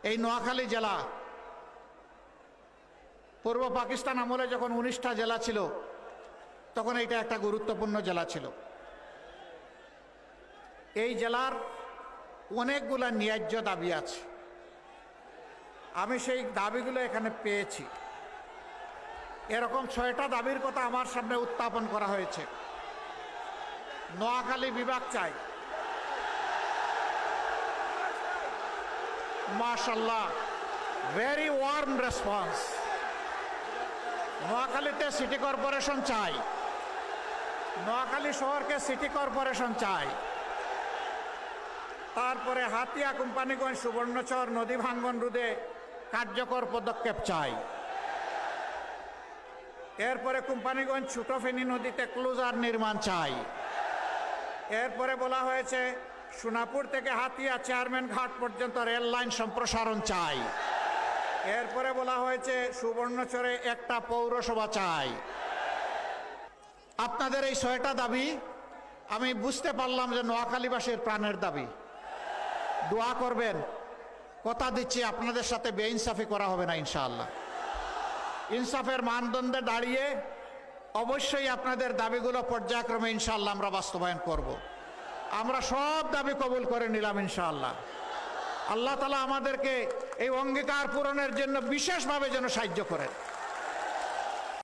এই নোয়াখালী জেলা পূর্ব পাকিস্তান আমলে যখন 19টা জেলা ছিল তখন এটা একটা গুরুত্বপূর্ণ জেলা ছিল। এই জেলার অনেকগুলা ন্যায্য দাবি আছে, আমি সেই দাবিগুলো এখানে পেয়েছি। এরকম 6টা দাবির কথা আমার সামনে উত্থাপন করা হয়েছে। নোয়াখালী বিভাগ চাই, মাশাআল্লাহ, ভেরি ওয়ার্ম রেসপন্স। নোয়াখালীতে সিটি কর্পোরেশন চাই, নোয়াখালী শহরকে সিটি কর্পোরেশন চাই। তারপরে হাতিয়া, কোম্পানিগঞ্জ, সুবর্ণচর নদী ভাঙ্গন রোধে কার্যকর পদক্ষেপ চাই। এরপরে কোম্পানিগঞ্জ ছোট ফেনী নদীতে ক্লোজার নির্মাণ চাই। এরপরে বলা হয়েছে সোনাপুর থেকে হাতিয়া চেয়ারম্যান ঘাট পর্যন্ত রেল লাইন সম্প্রসারণ চাই। এরপরে বলা হয়েছে সুবর্ণচরে একটা পৌরসভা চাই। আপনাদের এই 6টা দাবি আমি বুঝতে পারলাম যে নোয়াখালীবাসীর প্রাণের দাবি। দোয়া করবেন, কথা দিচ্ছি আপনাদের সাথে বেইনসাফি করা হবে না ইনশাআল্লাহ। ইনসাফের মানদণ্ডে দাঁড়িয়ে অবশ্যই আপনাদের দাবিগুলো পর্যায়ক্রমে ইনশাআল্লাহ আমরা বাস্তবায়ন করব। আমরা সব দাবি কবুল করে নিলাম ইনশাআল্লাহ। আল্লাহ তাআলা আমাদেরকে এই অঙ্গীকার পূরণের জন্য বিশেষভাবে যেন সাহায্য করেন।